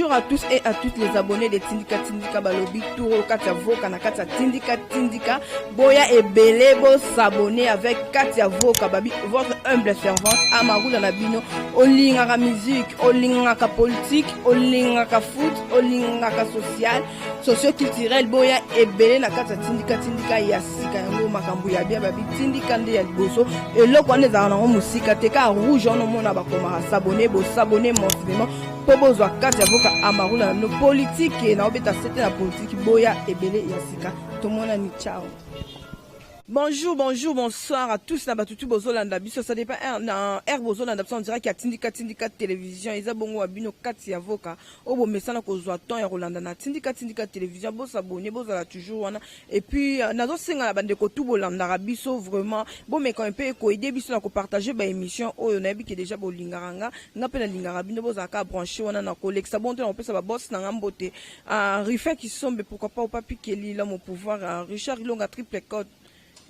Bonjour à tous et à toutes les abonnés de Tindika Tindika Balobi Touro Katia Voka na Katia Tindika Tindika Boya et Belé bo s'abonner avec Katia Voka Babi, votre humble servante Amarou dans la bino Olingaka musique, Olingaka politique, Olingaka foot, Olingaka social, socio-culturel Boya et Belé na Katia Tindika Tindika Yasika yango makambu ya bia Babi Tindika nde ya liboso et lo kwa neza na musika teka rouge on mona bakoma s'abonner bo s'abonner mensuellement. Pobozwa Katia Voka Amarula no politique na obeta c'était la politique boya ebele yasika tout monde ni ciao. Bonjour, bonjour, bonsoir à tous. Nabatutu bozolanda biso ça dépend na air bozolanda biso on dirait qu'il y a Tindika télévision isa bongo abino Katia Voka obo mesana kozwa ton ya Rolanda na Tindika télévision bo s'abonner bo za toujours wana et puis nazo senga la bande ko tout bolanda biso vraiment bon mais quand un peu ko aider biso na ko partager ba émission oyo na bi ki déjà bo lingaranga ngape na lingara bino bo za ka brancher wana na collègue ça bon on peut ça ba boss na ngambote Rifin qui sombe pourquoi pas au papi Kelly l'homme au pouvoir Richard Longa triple code.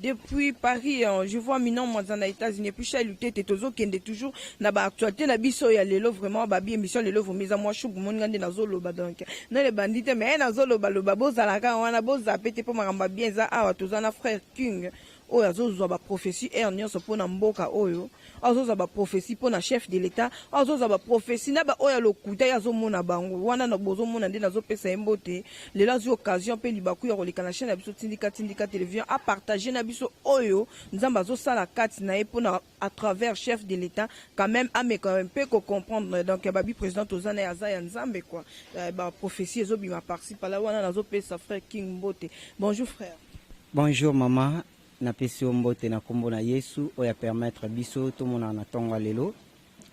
Depuis Paris, je vois Minon Mwanzana États-Unis, puis chez Luté, Tetozo, qui est toujours na ba actualité, na biso ya lelo vraiment babi émission lelo vous mise à moi chou mon ngande na zolo ba donc na les bandits mais na zolo ba lo babo zalaka wana bo za pété pour maramba bien za awa tozana frère King oyo azozwa ba prophétie et nyonso pona mboka oyo azozwa ba prophétie pona chef de l'état azozwa ba prophétie na ba oyo lokuta yazomona bango wana na bozomona nde nazopesa mbote lela zu occasion pe libaku ya koleka na chaîne ya biso Tindika télévision à partager na biso oyo nzamba azosala kati na pona à travers chef de l'état quand même à mais quand même peu comprendre donc babi président tozana ya za ya nzambe quoi ba prophétie ezobima parti pala wana nazopesa frère King Mbote. Bonjour frère. Bonjour maman. Na pesi mbote na kombo na Yesu oya permettre biso tout mona na tonga lelo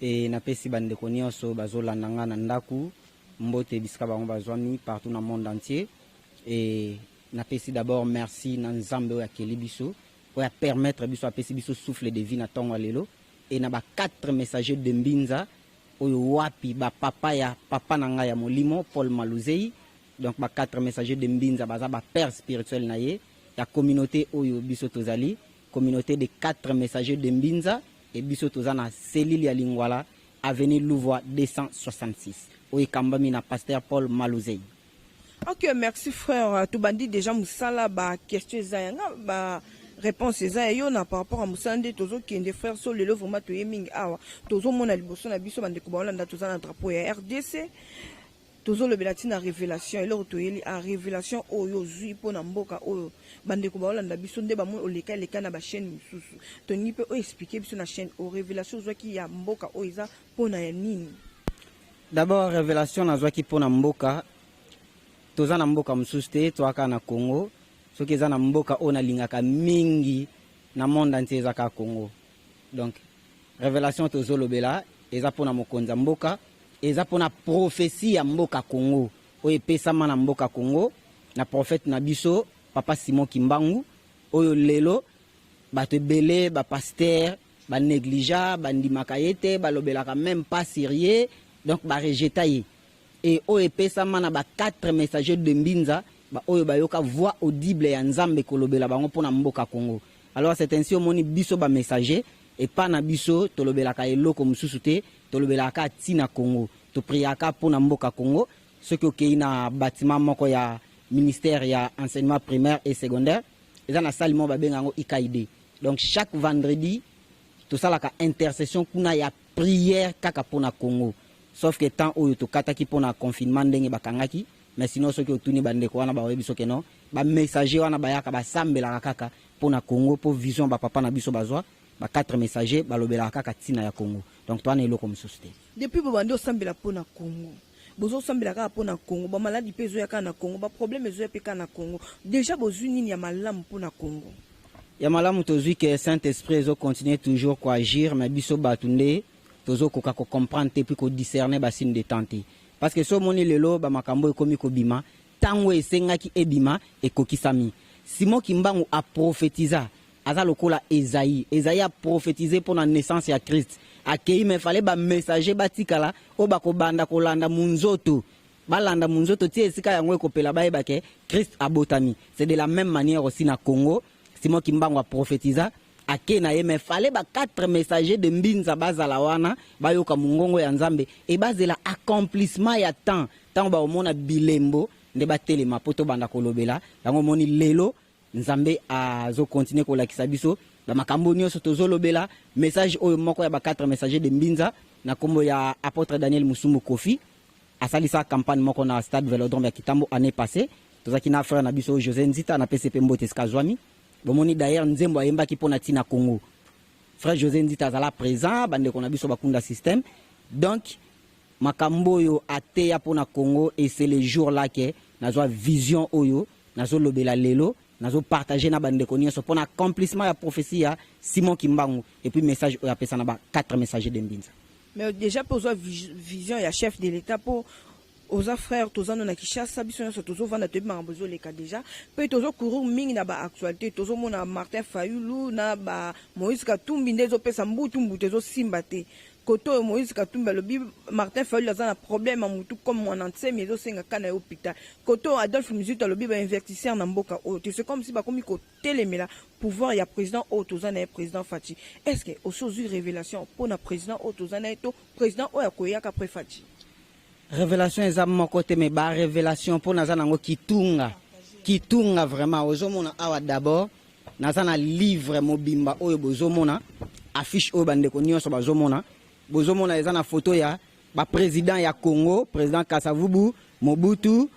et na pesi bande ko nyonso bazolanda nga na ndaku mbote bisika bango bazwami partout na monde entier et na pesi d'abord merci na nzambe oya keli biso oya permettre biso apesi biso souffle de vie na tonga lelo et na ba 4 messagers de Mbinza oyo wapi ba papa ya papa na nga ya molimo Paul Maluzei donc ba 4 messagers de Mbinza baza ba père spirituel na ye. La communauté Oyo Biso Tozali, communauté de 4 messagers de Mbinza et Biso Tozana Céline ya Lingwala, avenue Louvois 266. Oyo Kambami na pasteur Paul Malouzei. Ok, merci frère. Tu bandit déjà Moussala ba question zayanga ba réponse zayo na par rapport à Moussande tozo qui est frère sur le vraiment to yeming awa. Tozo mona liboso na biso bande ko ba landa tozana drapeau ya RDC. Tozo le belati na révélation et l'autre toyeli a révélation oyo zui pona mboka oyo bande ko baolanda biso nde ba mo oleka leka na ba chaîne misusu toni pe o expliquer biso na chaîne o révélation zwa ki ya mboka oyo za pona ya nini. D'abord révélation na zwa ki pona mboka toza na mboka misusu te toaka na Congo soki eza na mboka o na lingaka mingi na monde entier eza ka Congo donc révélation tozo lobela eza pona mokonza mboka eza pona prophétie ya mboka Congo oyo epesama na mboka Congo na prophète na biso papa Simon Kimbangu oyo lelo bato ebele ba pasteur ba négligea ba ndimaka yete ba lobelaka même pas sérieux donc ba rejeta ye et oyo epesama na ba 4 messagers de Mbinza ba oyo bayoka voix audible ya nzambe kolobela bango pona mboka Congo. Alors c'est ainsi omoni biso ba messager et pas na biso tolobelaka eloko mususu te tolobelaka tina Congo to priaka pona mboka Congo ce que okei na bâtiment moko ya ministère ya enseignement primaire et secondaire eza na salle mo babenga ngo IKID donc chaque vendredi to salaka intercession kuna ya prière kaka pona Congo sauf que tant oyo to kataki pona confinement ndenge bakangaki mais sinon ce que otuni bande ko wana ba webi soke non ba messager wana bayaka ba sambela kaka pona Congo pour vision ba papa na biso bazwa ba 4 messagers balobela kaka tina ya Congo donc toi na eloko mususu te depuis bobande osambela pona Congo bozo sambela kaka pona Congo ba maladie pe zo yaka na Congo ba problème zo yaka na Congo déjà bozwi nini ya malamu pona Congo ya malamu tozwi que Saint-Esprit zo continuer toujours ko agir mais biso batunde tozo ko comprendre te puis ko discerner ba signe de tenter parce que so moni lelo ba makambo ekomi ko bima tango esengaki ebima ekokisami Simon Kimbangu a prophétisé aza lokola Esaïe a prophétisé pour la naissance ya Christ akei mais fallait ba messager batikala o bako banda kolanda munzoto balanda munzoto tie esika yango ekopela bayeba ke Christ abotami c'est de la même manière aussi na Congo Simon Kimbangu a prophétisé ake na ye mais fallait ba 4 messagers de mbinza bazala wana bayoka mungongo ya nzambe e bazela accomplissement ya temps tant ba omona bilembo nde batelema poto banda kolobela yango moni lelo nzambe azo continuer kolakisa biso ba makambo nyonso tozolobela message oyo moko ya ba 4 messagers de mbinza na kombo ya apôtre Daniel Musumbu Kofi asalisa campagne moko na stade Vélodrome ya Kitambo année passée tozaki na frère na biso José Nzita na PCP Mbote Skazwami bomoni d'ailleurs nzembo ayemba ki pona tina Congo frère José Nzita azala présent bande ko na biso bakunda système donc makambo yo ateya pona Congo et c'est le jour là que nazwa vision oyo nazo lobela lelo nazo partager na bande ko nyonso pona accomplissement ya prophétie ya Simon Kimbangu et puis message oyo apesa na ba 4 messagers de Mbinza. Mais déjà pour la vision, il y a chef de l'État pour aux frères, tous en Kinshasa, biso so tozo vanda te mambozo les cas déjà. Peut tozo couru mingi na ba actualité, tozo mona Martin Fayulu na ba Moïse Katumbi ndezo pesa mbutu mbutezo simbate. Koto Moïse Katumbi le bi Martin Fayulu a un problème en mutu comme mon entier mais zo senga kana hôpital. Koto Adolphe Muzuta le bi ba investisseur na mboka o. C'est comme si ba komi ko télémela pouvoir ya président o tozana et président Fati. Est-ce que au chose révélation pour na président o tozana et to président o ya koyaka après Fati? Révélation eza moko te mais ba révélation pour naza nango kitunga vraiment ozomona awa d'abord naza na livre mobimba oyo bozomona affiche oyo bandeko nyonso bazomona bozomona eza na photo ya ba président ya Congo président Kasavubu Mobutu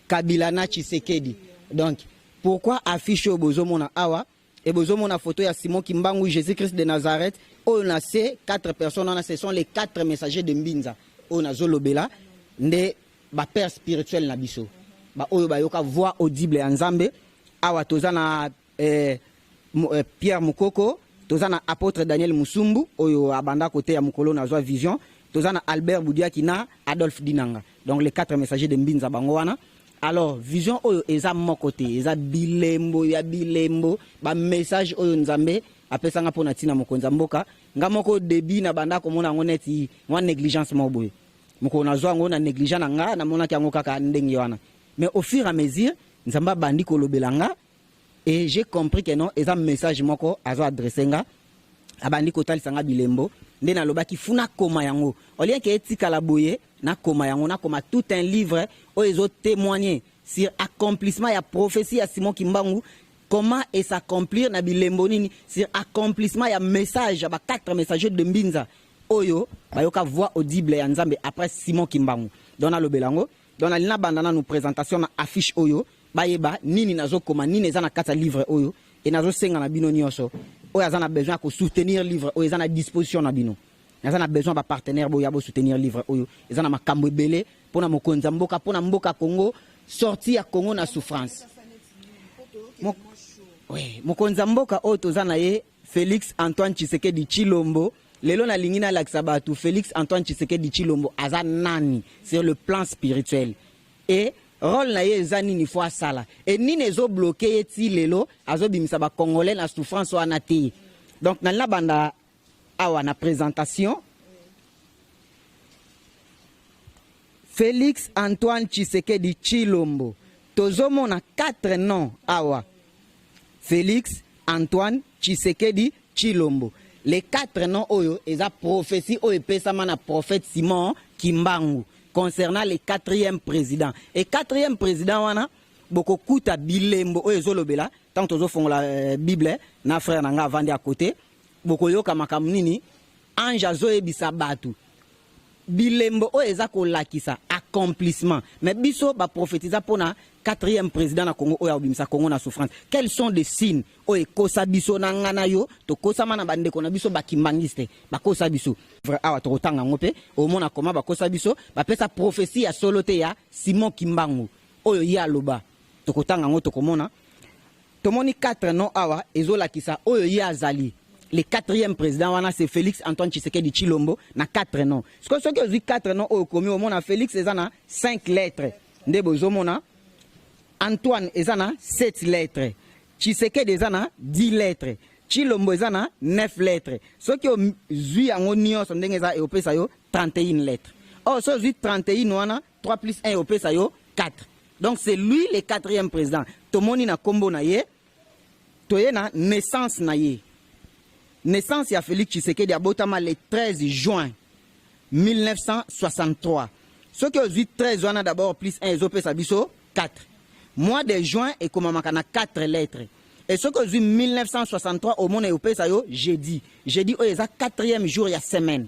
Kabila na Tshisekedi donc pourquoi affiche oyo bozomona awa et bozomona photo ya Simon Kimbangu Jésus-Christ de Nazareth oyo na se 4 personnes ce sont les 4 messagers de Mbinza oyo nazolobela nde ba père spirituel na biso ba oyo ba yoka voix audible ya Nzambe awa tozana Pierre Mukoko tozana apôtre Daniel Musumbu oyo abanda côté ya mukolo na zwa vision tozana Albert Boudiaki na Adolphe Dinanga donc les 4 messagers de Mbinza bango wana alors vision oyo eza moko te eza bilembo ya bilembo ba message oyo Nzambe apesanga pona tina mokonza mboka nga moko débit na banda komona ngoneti mwa négligence moboye moko na zwa ngona négligent na nga na mona ki yango kaka ndenge wana mais au fur et à mesure Nzamba bandi kolobelanga et j'ai compris que non eza message moko azo adresser nga abandi kotalisa nga bilembo nde na lobaki funa koma yango au lieu que etika la boye na koma yango na koma tout un livre o ezo témoigner sur accomplissement ya prophétie ya Simon Kimbangu comment et s'accomplir na bilembo nini sur accomplissement ya message ba 4 messagers de Mbinza oyo bayoka voix audible ya Nzambe après Simon Kimbangu dona lobelango dona lina bandana nous présentation na affiche oyo bayeba nini nazo koma nini eza na kata livre oyo et nazo senga na bino nyonso oyo azana besoin ko soutenir livre oyo eza na disposition na bino azana besoin ba partenaire boya bo soutenir livre oyo eza na makambo ebele pona mokonza mboka pona mboka Congo sorti ya Congo na souffrance mokonza mboka oyo tozana ye Félix Antoine Tshisekedi Tshilombo lelo na lingina laksabatu Félix Antoine Tshisekedi Tshilombo aza nani sur le plan spirituel et rôle na ye ezani ni fois sala et nini ezo bloqué eti lelo azo bimisa ba congolais na souffrance wana te donc na la banda awa na présentation Félix Antoine Tshisekedi Tshilombo tozomona 4 noms awa Félix Antoine Tshisekedi Tshilombo les 4 noms oyo eza prophétie oyo pesama na prophète Simon Kimbangu concernant le 4e président et 4e président wana boko kuta bilembo oyo ezolobela tant tozo fongola bible na frère nanga avandi à côté boko yoka makambo nini ange azoyebisa batu bilembo oyo eza kolakisa accomplissement mais biso ba prophétisa pona 4e président na Congo oyo abimisa Congo na souffrance quels sont des signes oyo kosa biso na ngana yo to kosa mana bandeko na biso bakimbangiste bakosa biso vrai awa to tanga ngope au mona koma bakosa biso ba pesa prophétie ya solote ya Simon Kimbangu oyo ya loba to kotanga ngoto komona tomoni 4 noms awa ezolakisa oyo ya azali le 4e président wana c'est Félix Antoine Tshisekedi Tshilombo na 4 noms ce que vous 4 noms au komi au mona Félix ezana 5 lettres ndebo zomona Antoine ezana 7 lettres Tshisekedi ezana 10 lettres Tshilombo ezana 9 lettres ce qui zui yango nyonso ndenge eza eopesa yo 31 lettres oh so zui 31 wana 3 plus 1 eopesa yo 4 donc c'est lui le 4e président tomoni na kombo na ye toye na naissance na ye naissance ya Félix Tshisekedi abotama le 13 juin 1963. Ce que vous 13 wana d'abord plus 1 ezo pesa biso 4. Mois de juin et comme makana 4 lettres. Et ce que vous 1963 au monde européen ça yo jeudi. Jeudi o eza 4e jour ya semaine.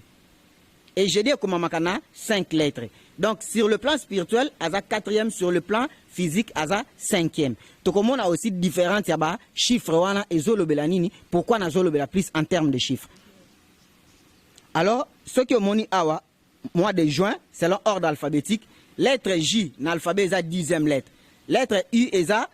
Et jeudi comme makana 5 lettres. Donc sur le plan spirituel, aza 4e, sur le plan physique, aza 5e. Donc on a aussi différentes yaba chiffres wana ezolo belanini. Pourquoi na zolo bela plus en termes de chiffres? Alors, ce que moni awa mois de juin, selon ordre alphabétique, lettre J, dans l'alphabet, est à 10e lettre. Lettre U est à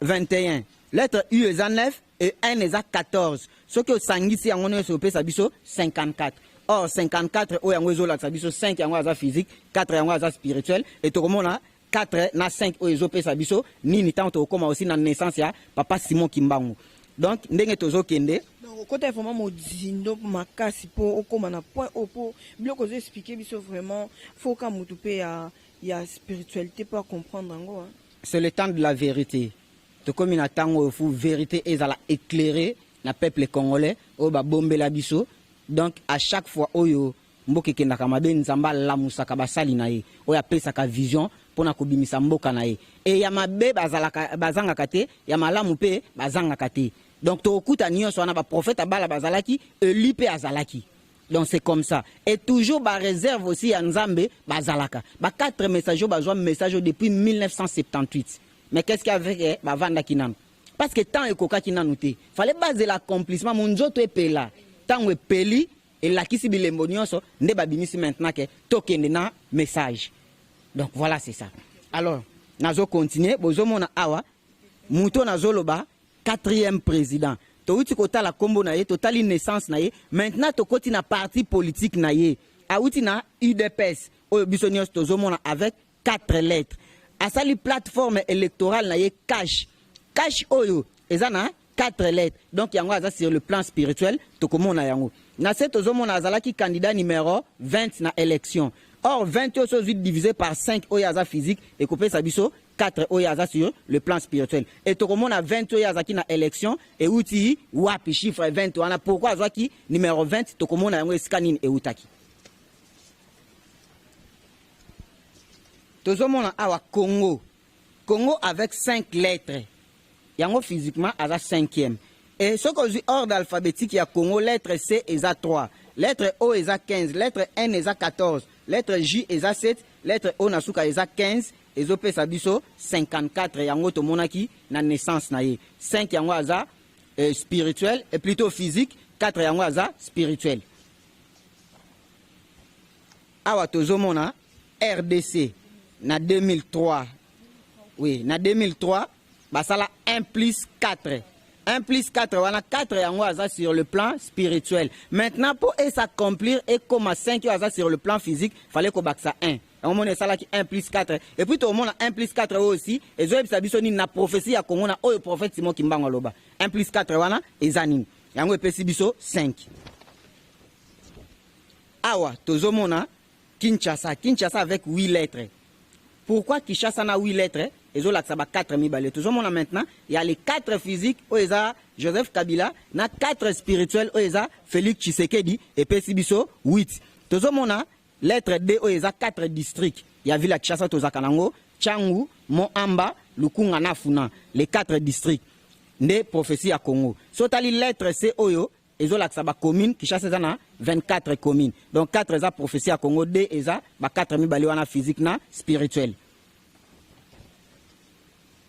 21. Lettre U est à 9 et N est à 14. Ce que Sangisi en on se ça biso 54. Or 54 o yango ezola ça biso 5 yango aza physique, 4 yango aza spirituel et tout le monde a 4 na 5 o ezopé ça biso nini tant to comme aussi na naissance ya papa Simon Kimbangu. Donc ndenge tozo kende côté vraiment modindo makasi pour okoma na point opo biloko zo expliquer biso vraiment faut ka mutu pe ya spiritualité pour comprendre ngo. C'est le temps de la vérité. To comme une tango fou vérité ezala éclairer na peuple congolais o ba bombela biso. Donc à chaque fois oyo mboka kenda kama be nzamba lamusaka basali na ye oyo apesaka vision pona kobimisa mboka na ye et ya mabe bazanga kate ya malamu pe bazanga kate. Donc to okuta nyonso wana ba prophète abala bazalaki eli pe azalaki. Donc c'est comme ça. Et toujours ba réserve aussi ya Nzambe bazalaka. Ba 4 messages bazwa message depuis 1978. Mais qu'est-ce qu'il y avait ba vanda kinanu? Parce que tant ekoka kinanu te. Fallait baser l'accomplissement mon nzoto epela. Tant epeli et la kisi bilembo nyonso nde ba bimisi maintenant que tokende na message. Donc voilà c'est ça. Alors nazo continuer bozo mona awa muto nazoloba 4e président. Touti kota la kombo na ye, totali naissance na ye. Maintenant to koti na parti politique na ye. Auti na UDPS. Oyo bisonios tozomona avec 4 lettres. Asali plateforme électorale na ye cash. Cash oyo ezana 4 lettres. Donc yango aza sur le plan spirituel tokomona yango. Na se tozomona azalaki candidat numéro 20 na élection. Or 20 choses divisé par 5 oyaza physique et coupé sa biso 4 oyaza sur le plan spirituel. Et tout le monde a 20 oyaza qui na élection et outi wapi chiffre 20 wana pourquoi azaki numéro 20 tout le monde a un scanning et outaki. Tout le monde a Congo. Congo avec 5 lettres. Yango physiquement aza 5e. Et ce que je ordre alphabétique ya Congo lettre C est à 3. Lettre O est à 15, lettre N est à 14, lettre J est à 7, lettre O nasuka est à 15, et Zopé Sabiso 54, yango to monaki na naissance na ye. 5 yango aza spirituel, et plutôt physique, 4 yango aza spirituel. Awa tozomona RDC na 2003. Oui, na 2003, basala 1 plus 4. 1 plus 4, voilà 4 yango aza sur le plan spirituel. Maintenant, pour s'accomplir et comme 5 aza sur le plan physique, il fallait qu'on baxe 1. On monte ça là qui 1 plus 4. Et puis tout le monde a 1 plus 4 aussi. Et Zoé Bisabisoni na prophétie à Congo na le prophète Simon Kimbangu loba. 1 plus 4 voilà et zanin. Yango epesi biso 5. Awa tozomona Kinshasa. Kinshasa avec 8 lettres. Pourquoi Kinshasa na 8 lettres? Et zo la tsaba 4 mibale. Tozomona maintenant, il y a les 4 physiques oeza Joseph Kabila, na 4 spirituels oeza Félix Tshisekedi et pesi biso 8. Tozomona lettre D oeza 4 districts. Il y a ville à Kinshasa tozakanango, Tchangu, Moamba, Lukunga na Funa, les 4 districts. Nde prophétie à Congo. Sotali lettre C oyo ezo la tsaba commune Kinshasa zana 24 communes. Donc 4 eza prophétie à Congo, D eza ba 4 mibale wana physique na spirituel.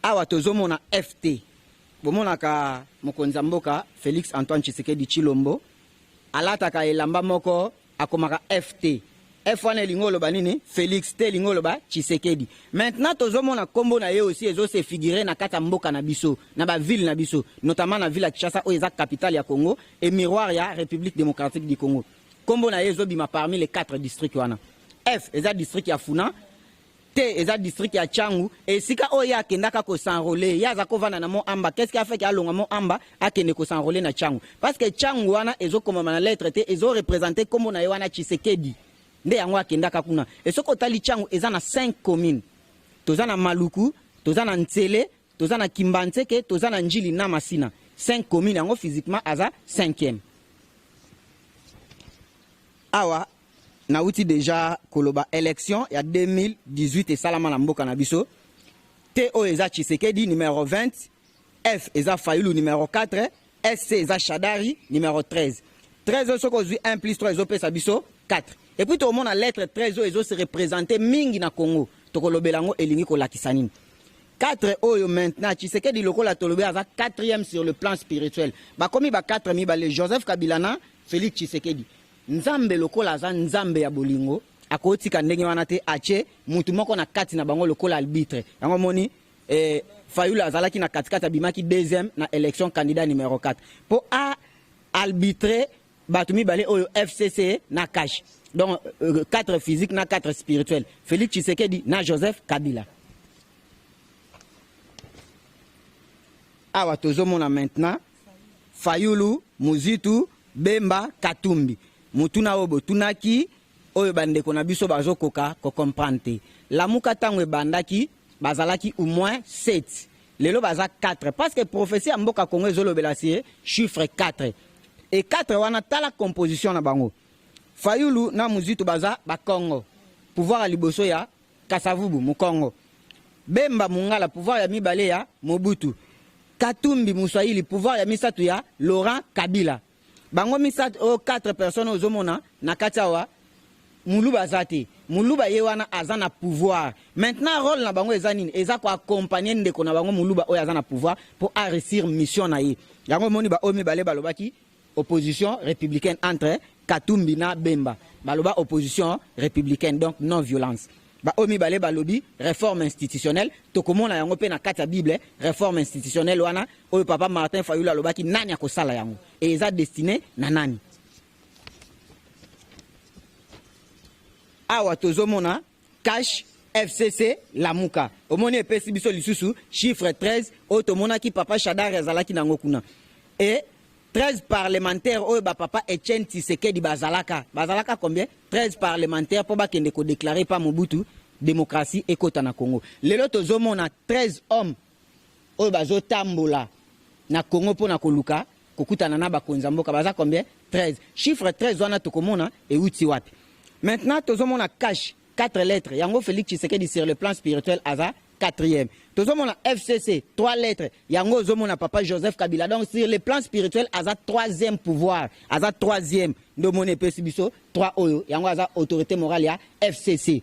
Awa tozomona FT. Bomona ka mokonza mboka Félix Antoine Tshisekedi Chilombo. Alata ka elamba moko akomaka FT. F1 lingolo ba nini? Félix T lingolo ba Tshisekedi. Maintenant tozomona kombo na ye aussi ezo se figurer na kata mboka na biso, na ba ville na biso, notamment na ville ya Kinshasa o eza capitale ya Congo et miroir ya République démocratique du Congo. Kombo na ye ezo bima parmi les 4 districts wana. F eza district ya Funa. T eza district ya Tchangu et sika oya kendaka ko s'enrôler ya za kovana na Moamba. Qu'est-ce qui a fait que alonga Moamba akende ko s'enrôler na Tchangu? Parce que Tchangu wana ezo komama na lettre T ezo représenter kombo na ye wana Tshisekedi. Nde yango akendaka kuna. Et soko tali Tchangu eza na 5 communes. Toza na Maluku, toza na Ntsele, toza na Kimbantseke, toza na Njili na Masina. 5 communes yango physiquement aza 5e. awa na outil déjà koloba élection ya 2018 et salama na mboka na biso T o eza Tshisekedi numéro 20, F eza Fayulu numéro 4, SC eza Shadari numéro 13. 13 soko ozui 1 plus 3 ezopesa biso 4. Et puis tout le monde a lettre 13 ezo se représenter mingi na Congo. Tokolobelango elingi kolakisa nini. 4 oyo maintenant Tshisekedi lokola tolobe aza 4e sur le plan spirituel. Ba komi ba 4 mi ba le Joseph Kabila na Félix Tshisekedi. Nzambe lokola aza nzambe ya bolingo akotika ndenge wana te ache mutu moko na kati na bango lokola arbitre. Yango moni Fayulu azalaki na katikati abimaki 2e na élection candidat numéro 4. Po a arbitrer batumi bale oyo FCC na cash. Donc 4 physique na 4 spirituel. Félix Tshisekedi na Joseph Kabila. Awa tozomona maintenant Fayulu, Muzitu, Bemba, Katumbi. Mutuna obo tunaki oyo bandeko na biso bazokoka ko comprendre. Lamuka tangwe bandaki bazalaki au moins 7. Lelo baza 4 parce que prophétie mboka Congo ezolobela sie chiffre 4. Et 4 wana tala composition na bango. Fayulu na Muzitu baza ba Congo. Pouvoir à liboso ya Kasavubu mu Congo. Bemba Mungala pouvoir ya mibale ya Mobutu. Katumbi Muswahili pouvoir ya misatu ya Laurent Kabila. Bango misatu 4 personnes ozomona na katawa Muluba zate. Muluba yewana azana pouvoir. Maintenant rôle na bango ezanine eza ko accompagner ndeko na bango Muluba oyo azana pouvoir pour réussir mission na ye. Yango moni ba omi bale balobaki opposition républicaine entre Katumbi na Bemba. Baloba opposition républicaine donc non violence. Ba omi bale balobi réforme institutionnelle tokomona yango pe na kata Bible réforme institutionnelle wana oyo papa Martin Fayulu alobaki nani akosala yango et eza destiné na nani. Awa tozomona cash FCC Lamuka omoni epesi biso lisusu chiffre 13 oyo tomona ki papa Shadar ezalaki nango kuna et 13 parlementaires oyo ba papa Etienne Tshisekedi bazalaka combien 13 parlementaires pour bakende ko déclarer par Mobutu démocratie ekota na Congo. Lelo tozomona 13 hommes oyo bazotambola na Congo pona koluka kokutana na bakonza mboka baza combien 13. Chiffre 13 wana tokomona e uti wapi. Maintenant tozomona cash 4 lettres yango Félix Tshisekedi sur le plan spirituel aza 4e. Tozomona FCC 3 lettres yango zomona papa Joseph Kabila. Donc sur le plan spirituel aza 3e pouvoir, aza 3e ndomone pesi biso 3 oyo yango aza autorité morale ya FCC.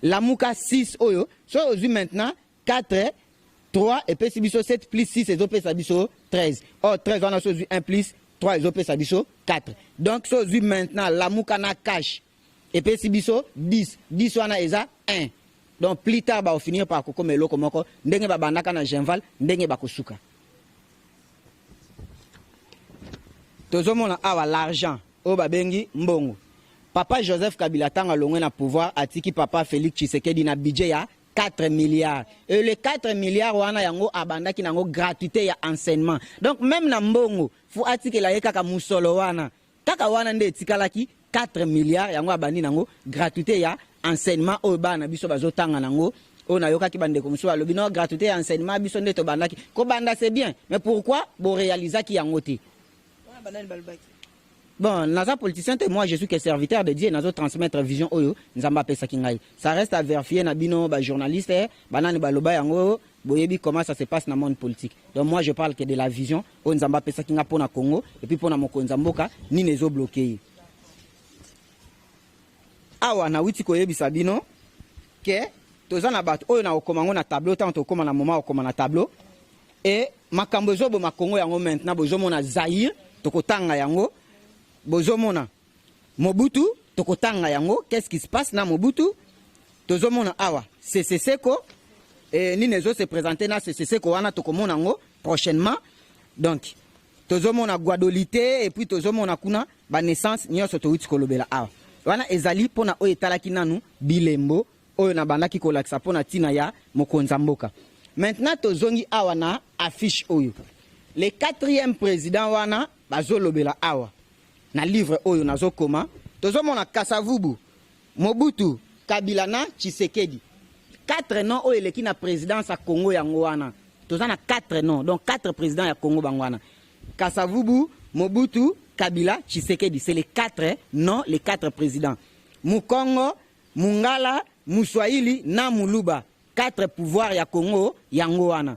Lamuka 6 oyo so ozu maintenant 4 3 et pesi biso 7 plus 6 ezopesa biso 13. Or 13 on a so 1 plus 3 ezopesa biso 4. Donc so ozu maintenant Lamuka na cash et pesi biso 10 10 wana eza 1. Donc plus tard ba finir par kokoma eloko moko ndenge ba bandaka na Genval ndenge ba kosuka. Tozomona awa l'argent o babengi mbongo. Papa Joseph Kabila tanga longwe na pouvoir atiki papa Félix Tshisekedi na budget ya 4 milliards. Et les 4 milliards wana yango abandaki nango gratuité ya enseignement. Donc même na mbongo fu atiki la yeka ka musolo wana. Kaka wana nde tikalaki 4 milliards yango abandi nango gratuité ya enseignement au bana biso bazotanga nango on a yoka ki bande comme ça lobi non gratuité enseignement biso ndeto bandaki ko banda c'est bien mais pourquoi bo réaliser ki yango te bon naza politicien te moi je suis que serviteur de Dieu nazo transmettre vision oyo nzamba pesa kingai ça reste à vérifier na bino ba journaliste banani baloba yango boyebi comment ça se passe dans le monde politique. Donc moi je parle que de la vision o nzamba pesa kinga pona Congo et puis pona mokonza mboka ni nezo bloquer. Awa na witi koyebisa bino ke toza na bato oyo na okomango na tableau tant okoma na moment okoma na tableau et makambo zobo makongo yango maintenant bozomona Zaïre tokotanga yango bozomona Mobutu tokotanga yango qu'est-ce qui se passe na Mobutu tozomona awa Seko et ni nezo se présenter na Seko wana tokomona ngo prochainement donc tozomona Guadolité et puis tozomona kuna ba naissance nyoso to witi kolobela awa wana ezali pona oyo etalaki nanu bilembo oyo na bandaki kolakisa pona tina ya mokonza mboka. Maintenant tozongi awa na affiche oyo le 4e président wana bazolobela awa na livre oyo nazokoma tozomona Kasavubu Mobutu Kabila na Tshisekedi 4 noms oyo eleki na présidence ya Congo yango wana tozana 4 noms donc 4 présidents ya Congo bangwana Kasavubu Mobutu Kabila, Tshisekedi. C'est les 4, non, les 4 présidents. Mukongo, Mungala, Muswahili, na Muluba. 4 pouvoirs ya Congo, Yangoana.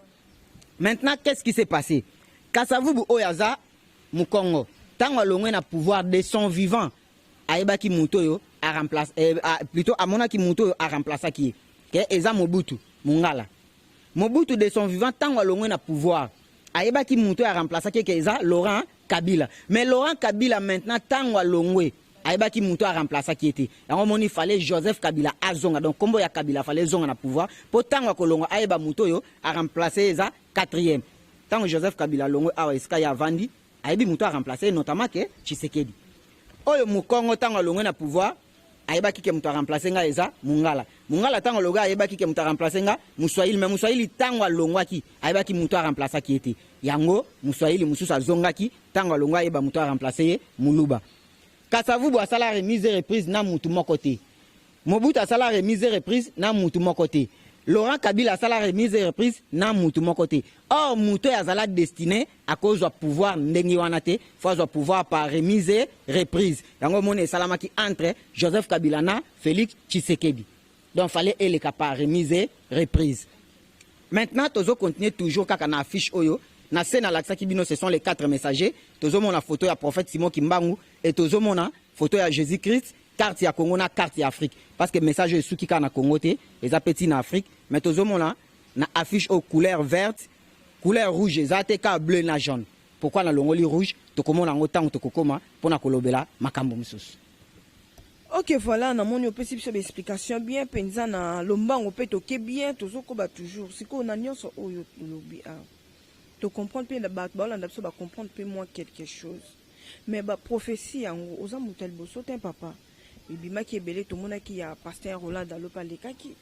Maintenant, qu'est-ce qui s'est passé? Kasavubu Oyaza, Mukongo. Tant que na pouvoir de son vivant, Aïbaki Moutoyo a remplacé, plutôt Amonaki Moutoyo a remplacé qui est Eza Mobutu, Mungala. Mobutu de son vivant, tant que na pouvoir, Aïbaki Moutoyo a remplacé qui est Eza Laurent Kabila. Mais Laurent Kabila maintenant, tant que Aïbaki Moutoyo a remplacé qui était. Il fallait Joseph Kabila à Zonga. Donc, comme il y a Kabila, fallait Zonga na pouvoir. Pour tant que Longo Aïba Moutoyo a remplacé Eza 4e. Tant que Joseph Kabila Longo a Eskaya Vandi, Aïbi Moutoyo a remplacé notamment que Tshisekedi. Oyo Mukongo tango longo na pouvoir ayeba ki muto remplacer nga eza Mungala. Mungala tango loga ayeba ki muto remplacer nga Muswahili, mais Muswahili tango longwa ki ayeba ki muto remplacer ki ete. Yango Muswahili mususa zonga ki tango longwa ayeba muto remplacer Muluba. Kasavubu asala remise reprise na mutu mokote. Mobutu asala remise reprise na mutu mokote. Laurent Kabila asala remise reprise na mutu mokote. Or mutu azala destiné à cause du pouvoir ndengi wanate, faut du pouvoir par remise reprise. Yango mone salamaki entre Joseph Kabila na Félix Tshisekedi. Donc fallait ele par remise reprise. Maintenant tozo continuer toujours kaka na affiche oyo na scène alaxa kibino, ce sont les 4 messagers. Tozo mona photo ya prophète Simon Kimbangu et tozo mona photo ya Jésus-Christ. Carte ya Congo na carte ya Afrique parce que message est souki na Congo te les appétits na Afrique mais tozomona na affiche aux couleurs verte, couleur rouge ezate ka bleu na jaune. Pourquoi na longoli rouge to komona ngotang to kokoma pona kolobela makambo mususu. OK, voilà, na moni opesi biso explication bien penza na lombango pe toke bien tozoko ba toujours siko na nyonso oyo lobi a to comprendre pe ba olanda biso ba comprendre pe moi quelque chose mais ba prophétie yango oza mutel boso te papa. Ibimaki ebele to mona ki ya pasteur Roland Alopa lekaki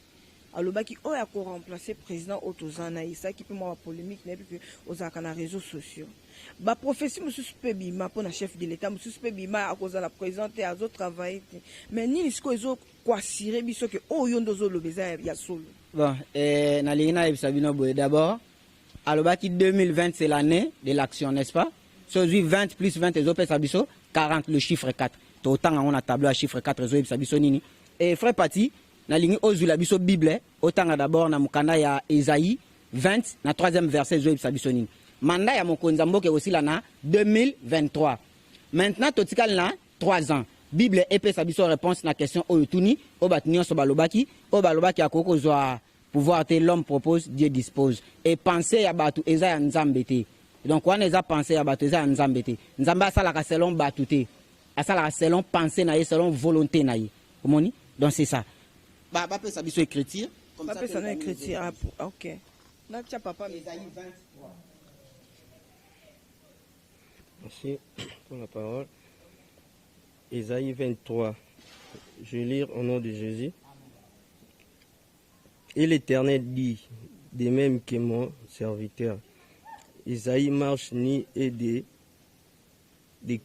alobaki oya ko remplacer président Otozana isa ki pe moi polémique na puis ozaka na réseaux sociaux ba prophétie mususu pe bima pona chef de l'état mususu pe bima akoza la présenter azo travailler mais nini siko ezo kwasire biso ke oyo ndozo lobeza ya solo. Bon na lina ebisabino boye d'abord alobaki 2020 c'est l'année de l'action, n'est-ce pas? So 20 plus 20 ezo sabiso 40 le chiffre 4. Autant on a tableau à chiffre 4 zo biso nini et frère Pati na lingi ozula biso Bible autant d'abord na mukanda ya Esaïe 20 na 3e verset zo biso nini mandat ya mokonza mboke aussi là na 2023 maintenant totikal na 3 ans Bible epesa biso réponse na question oyo tuni obatnyo so balobaki akoko zo pouvoir te l'homme propose Dieu dispose et penser ya batu eza ya nzambe te donc wana eza penser ya batu eza ya nzambe te nzambe asala ka selon batu te asala selon pensée naïe selon volonté naïe. Omoni donc c'est ça. Ba peut ça biso écriture comme ça. Ba peut ça écriture ah OK. Na tia papa Esaïe 23. Merci pour la parole. Esaïe 23. Je vais lire au nom de Jésus. Et l'Éternel dit, de même que mon serviteur, Esaïe marche ni et de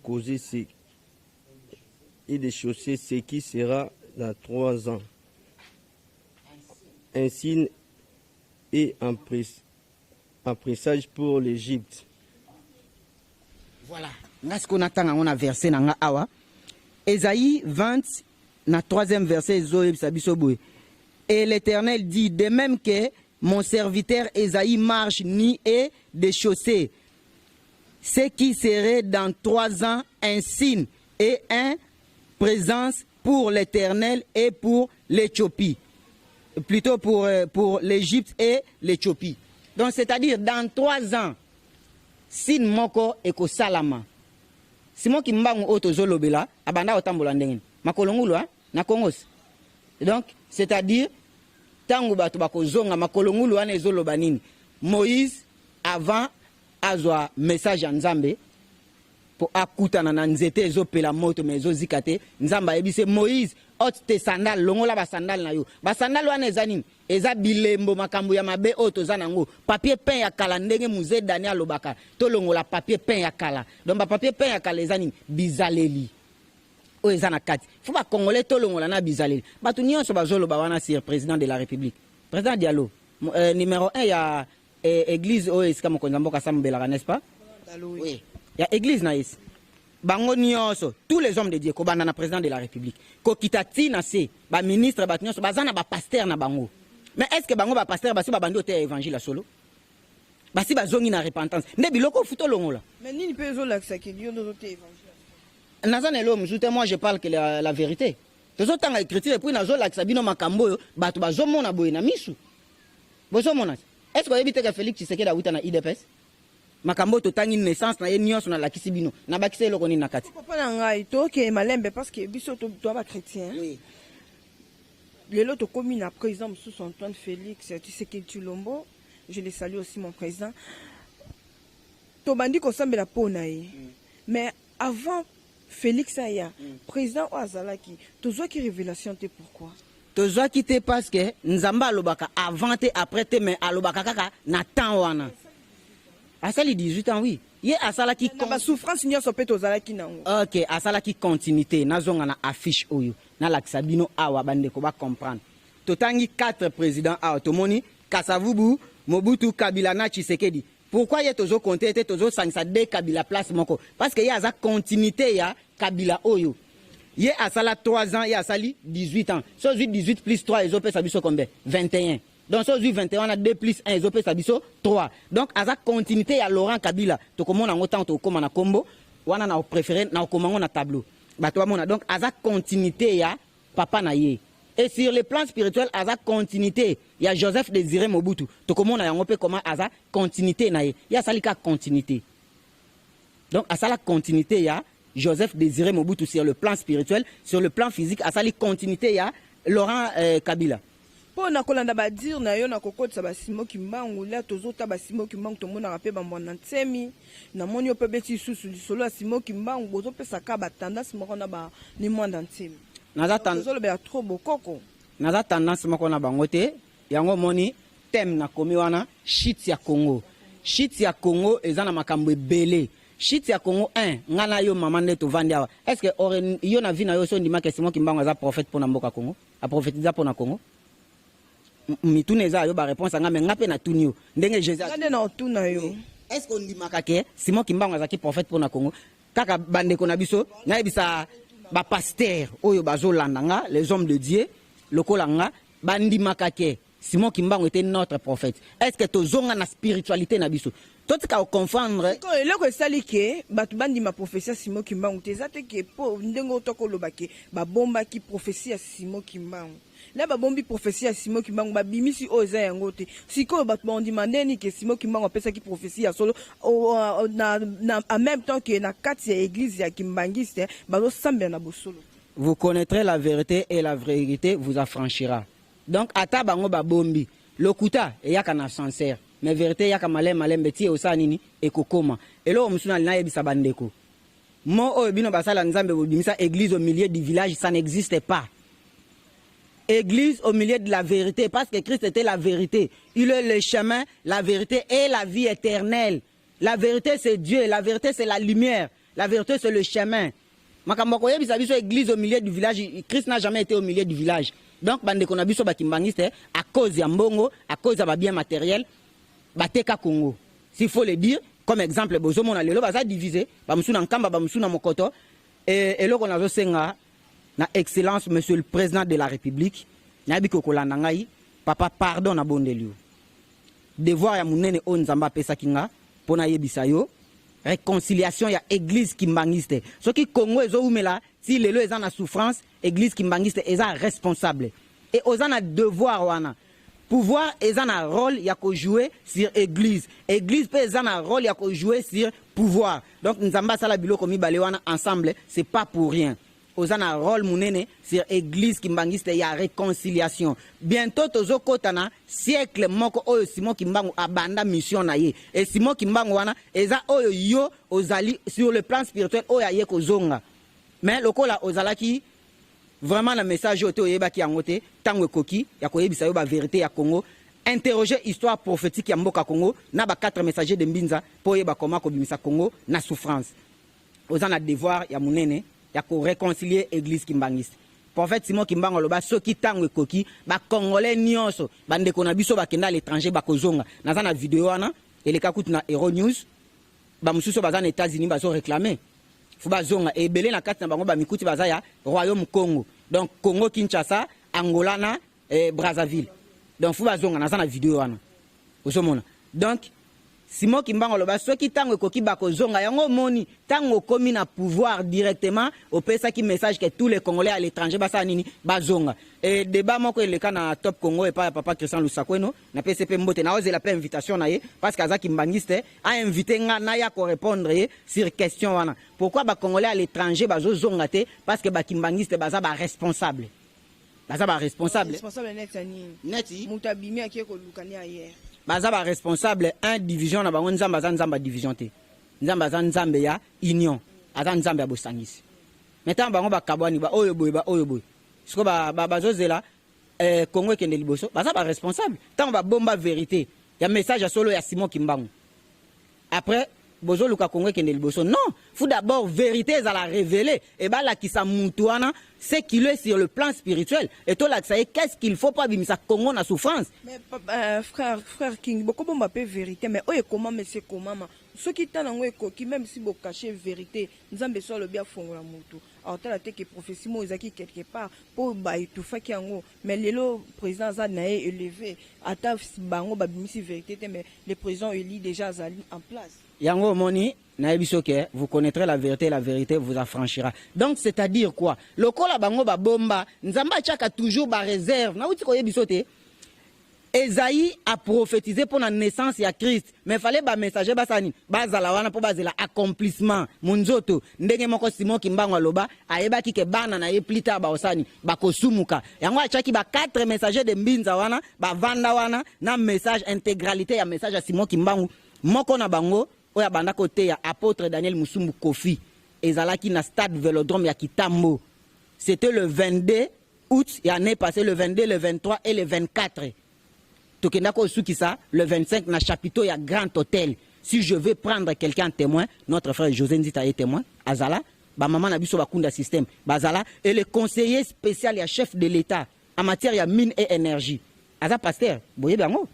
causer et de chausser ce qui sera dans 3 ans. Un signe et un présage pour l'Égypte. Voilà. On a versé dans awa. Esaïe 20, na 3e verset, et l'Éternel dit, de même que mon serviteur Esaïe marche ni et de chausser, ce qui serait dans 3 ans un signe et un présence pour l'Éternel et pour l'Éthiopie. Plutôt pour l'Égypte et l'Éthiopie. Donc c'est-à-dire dans 3 ans, sin moko eko salama. Simon kimbangu oto zolobela abanda otambola ndenge. Makolongulu na Kongos. Donc c'est-à-dire tangu bato bakozonga makolongulu wana ezoloba nini. Moïse avant azwa message ya Nzambe pour akutana na nzete ezopela moto mezo zikate Nzamba ebise Moïse ot te sandal longola ba sandal na yo ba sandal wana eza nini eza bilembo makambo ya mabe oto zanango papier peint ya kala ndenge muze Daniel lobaka to longola papier peint ya kala donc ba papier peint ya kala eza nini bizaleli o eza na kati faut ba congolais to longola na bizaleli batu nyonso bazolo ba wana sur président de la République président Diallo numéro 1 ya église o esika mokonza mboka sambelaka n'est-ce pas oui ya église na isi bango nyonso tous les hommes de Dieu ko banda na président de la République ko kitati na se ba ministre ba nyonso bazana ba pasteur na bango. Mais est-ce que bango ba pasteur basi ba bandi ote évangile solo basi bazongi na repentance nde biloko futo longola. Mais nini pe zo laksa ki dio no te évangile nazana lo mzute moi je parle que la vérité tozo tanga écriture et puis nazo laksa bino makambo yo bato bazomona boye na misu bozomona. Est-ce que yebite ka Félix Tshisekedi awuta na IDPS makambo to tangi naissance na ye nyonso na lakisi bino na bakisa eloko nini na kati papa na ngai to ke malembe parce que biso to ba chrétien. oui. Lelo to komi na président sous Antoine Félix Tshisekedi Tshilombo, je le salue aussi mon président. To bandi ko sambela pona ye. Mais avant Félix Aya, président Oazalaki, to zo ki révélation te pourquoi? Tozwa kite parce que nzamba alobaka avant et après te mais alobaka kaka na temps wana. Asali 18 ans oui. Ye asala ki ba souffrance nyonso pe tozalaki nango. OK, asala ki continuité nazonga na affiche oyo. Na lakisa bino awa bande ko ba comprendre. Totangi 4 présidents awa tomoni Kasavubu, Mobutu, Kabila na Tshisekedi. Pourquoi ye tozo compter te tozo sangisa de Kabila place moko? Parce que ye aza continuité ya Kabila oyo. Ye asala 3 ans, ye asali 18 ans. So 18 plus 3, ils ont fait sabiso combien? 21. Donc so 21, on a 2 plus 1, ils ont fait sabiso 3. Donc asa continuité ya Laurent Kabila. To komona ngotan to koma na kombo, wana na préféré na komango na tableau. Bato mona donc asa continuité ya papa na ye. Et sur le plan spirituel, asa continuité ya Joseph Désiré Mobutu. To komona yango pe comment asa continuité na ye. Ya salika continuité. Donc asa la continuité ya Joseph Désiré Mobutu sur le plan spirituel, sur le plan physique, à sali continuité, il y a Laurent Kabila. Pour na kolanda ba dire na yo na kokotsa ba simo kimbangu la tozota ba simo kimbangu to mona rape ba mwana nsemi na moni ope beti susu solo a simo kimbangu bozo pesa ka ba tendance moko na ba ni mwanda nsemi. Naza tendance be trop bokoko. Naza tendance moko na bangote yango moni thème na komi wana shit ya Congo. Shit ya Congo ezana makambo ebele. Shit ya Congo 1 ngana yo mama ndeto vandiawa. Est-ce que yo na vie na yo so ndima ke simo kimbangu za prophète pour na mboka Congo? A prophétiser pour na Congo? Mituneza yo ba réponse nga me ngape na tunio. Ndenge Jésus. Ngade na otuna yo. Est-ce qu'on ndima ka ke simo kimbangu za ki prophète pour na Congo? Kaka bande ko na biso, na bisa ba pasteur oyo bazolanda nga les hommes de Dieu lokola nga bandima ka ke Simon Kimbangu était notre prophète. Est-ce que tozonga na spiritualité na biso? Tout ka confondre. Ko eloko sali ke batu bandi ma prophétie Simon Kimbangu tezate ke po ndengo toko lobake ba bomba ki prophétie ya Simon Kimbangu. Na ba bombi prophétie ya Simon Kimbangu ba bimisi oza yango te. Siko batu bandi mandeni ke Simon Kimbangu pesa ki prophétie ya solo na en même temps que na kati ya église ya Kimbangiste bazo sambia na bosolo. Vous connaîtrez la vérité et la vérité vous affranchira. Donc ata bango ba bombi lokuta e yaka na sincère mais vérité yaka malem beti o sanini e kokoma elo musuna lina yebisa bandeko mo o bino basala nzambe bimisa église au milieu du village, ça n'existe pas. Église au milieu de la vérité parce que Christ était la vérité, il est le chemin, la vérité et la vie éternelle. La vérité c'est Dieu, la vérité c'est la lumière, la vérité c'est le chemin. Makambo yebisa biso église au milieu du village, Christ n'a jamais été au milieu du village. Donc bande ko na biso ba kimbangiste à cause ya mbongo, à cause ya bien matériel bateka Congo. S'il faut le dire comme exemple bozo mona lelo baza divisé ba musuna nkamba ba musuna mokoto et loko nazo senga na excellence monsieur le président de la République na biko kolanda ngai papa pardon na bondelio. Devoir ya munene o nzamba pesa kinga pona yebisa yo réconciliation ya église kimbangiste. Ce qui Congo ezo umela si lelo eza na souffrance église kimbangiste eza responsable et ozana devoir wana pouvoir eza na rôle ya ko jouer sur église pe eza na rôle ya ko jouer sur pouvoir. Donc nzamba sala biloko mibale wana ensemble c'est pas pour rien. Ozana rôle munene sur église kimbangiste ya réconciliation. Bientôt tozo kotana siècle moko oyo Simon Kimbangu abanda mission na ye et Simon Kimbangu wana eza oyo yo ozali sur le plan spirituel oyo ye ko zonga. Mais lokola ozalaki vraiment le message ote oyebaki yango te tango ekoki ya koyebisa yo ba vérité ya Congo, interroger histoire prophétique ya mboka Congo na ba 4 messagers de Mbinza po yeba comment ko bimisa Congo na souffrance. Ozana devoir ya munene ya ko réconcilier église kimbangiste. Prophète Simon Kimbangu loba soki tango ekoki ba congolais nyonso bandeko na biso bakenda à l'étranger bakozonga. Naza na vidéo wana eleka kutu na Hero News ba mususu baza na États-Unis bazo réclamer. Fuba zonga et belé na kati na bango ba mikuti bazaya Royaume Congo. Donc Congo Kinshasa, Angola na Brazzaville. Donc fuba zonga na sana vidéo wana. Osomona. Donc Simon Kimbangu loba soki tango koki bako zonga yango moni tango komi na pouvoir directement au pesa qui message que tous les Congolais à l'étranger basa nini bazonga. Et débat moko eleka na Top Congo et pas papa Christian Lusakweno na PCP mbote na oze la pe invitation na ye parce que Azaki Mbangiste a invité nga na ya ko répondre sur question wana. Pourquoi ba Congolais à l'étranger bazo zonga te parce que ba Kimbangiste baza ba responsable. Baza ba responsable. Responsable netani. Neti Mutabimi akiko lukani ayer. Baza ba responsable un division na bango nzamba za nzamba division te. Nzamba za nzambe ya union. Aza nzambe ya bosangisi. Maintenant bango ba kabwani ba oyo boy. Siko ba zozela Congo ekende liboso. Baza ba responsable. Tant ba bomba vérité. Ya message à solo ya Simon Kimbangu. Après bozo luka Congo ekende liboso. Non, faut d'abord vérité à la révéler et ba la ki sa mutuana c'est qu'il est sur le plan spirituel et toi là ça qu'est-ce qu'il faut pas bimisa Congo na souffrance. Mais frère King beaucoup bomba pe vérité mais oye comment monsieur comment ceux qui t'en ont qui même si vous cachez vérité nzambe soit le bien fongola mutu alors t'as la tête que prophétie mo ezaki quelque part pour ba tout fa ki yango mais lelo président za na élevé ata bango ba bimisi vérité mais le président élit déjà zali en place. Yango moni na ebisoke vous connaîtrez la vérité vous affranchira. Donc c'est-à-dire quoi? Lokola bango ba bomba nzamba chaka toujours ba réserve na uti ko ebisote. Esaïe a prophétisé pour la naissance de Christ. Mais il fallait ba messager basani. Bazala wana pour bazela accomplissement. Munzoto. Ndenge moko Simon Kimbangu loba. Aeba ki ke bana na ye plita ba osani. Ba kosumuka. Yango achaki ba 4 messagers de mbinza wana. Ba vanda wana. Na message intégralité ya message à Simon Kimbangu. Moko na bango. Oya banda kote ya apôtre Daniel Musumbu Kofi. Ezalaki na stade Vélodrome ya Kitambo. C'était le 22 août. Et l'année passée le 22, le 23 et le 24. Tokendako Sukisa, le 25, na chapiteau, il y a grand hôtel. Si je veux prendre quelqu'un témoin, notre frère José Nzita est témoin, Azala, ba maman na biso bakunda système, Bazala, et le conseiller spécial, il y a chef de l'État, en matière, il y a mine et énergie. Aza pasteur, boye bango,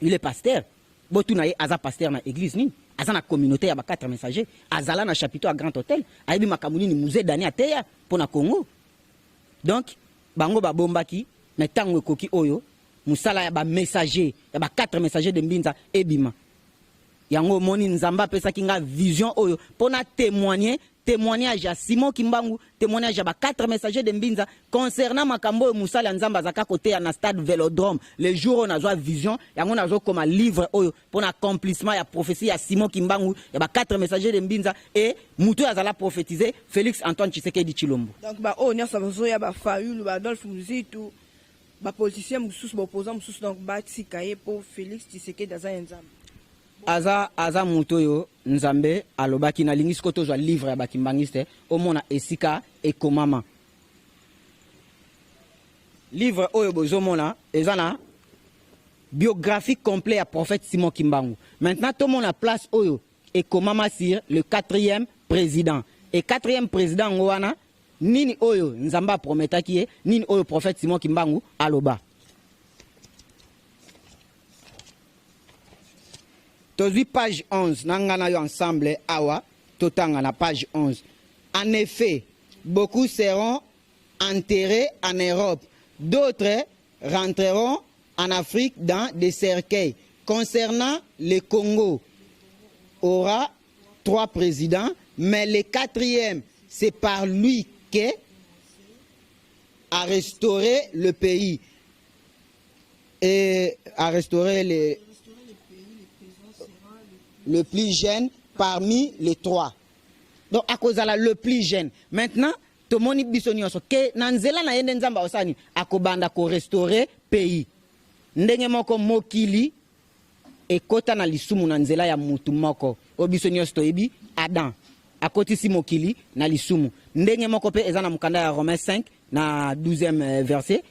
il est pasteur. Botou na Aza pasteur na église ni, Aza na communauté, il y a 4 messagers, Azala na chapiteau à grand hôtel, Aibi Makamouni ni musée d'année à Teya, pour na Congo. Donc, bango ba bombaki, mais tango koki oyo, musala ya ba messager ya ba 4 messagers de mbinza ebima yango moni nzamba pesa kinga vision oyo pona témoignage ya Simon Kimbangu témoignage ya ba 4 messagers de mbinza concernant makambo musala nzamba zaka côté ya na stade Vélodrome le jour on a joa vision yango na zo comme livre oyo pona accomplissement ya prophétie ya Simon Kimbangu ya ba 4 messagers de mbinza et muto azala prophétiser Félix Antoine Tshisekedi Tshilombo. Donc ba o nya sabazo ya ba Fayulu ba Adolphe Muzitu ba politicien mususu ba opposant mususu donc ba tsikaye pour Félix Tshisekedi daza nzambe. Aza mutoyo nzambe alobaki na lingi skoto zo livre ya bakimbangiste omona esika ekomama. Livre oyo bozomona ezana biographie complet ya prophète Simon Kimbangu. Maintenant tout mon place oyo ekomama sur le 4e président. Et 4e président ngwana nini oyo nzamba prometaki ye nini oyo prophète Simon Kimbangu aloba. Tozi page 11 nangana yo ensemble awa totanga na page 11. En effet, beaucoup seront enterrés en Europe, d'autres rentreront en Afrique dans des cercueils. Concernant le Congo, aura 3 présidents, mais le 4e, c'est par lui à restaurer le pays et à restaurer le plus jeune parmi les 3. Donc à cause de le plus jeune. Maintenant, tout le monde dit que nanzela na yende nzamba osani akobanda ko restaurer pays. Ndenge moko mokili e kota na lisumu na nzela ya mutu moko. Obisonyo stoyebi Adam. Akotisi mokili na lisumu. Ndenge moko pe ezana mukanda ya Romains 5 na 12e verset.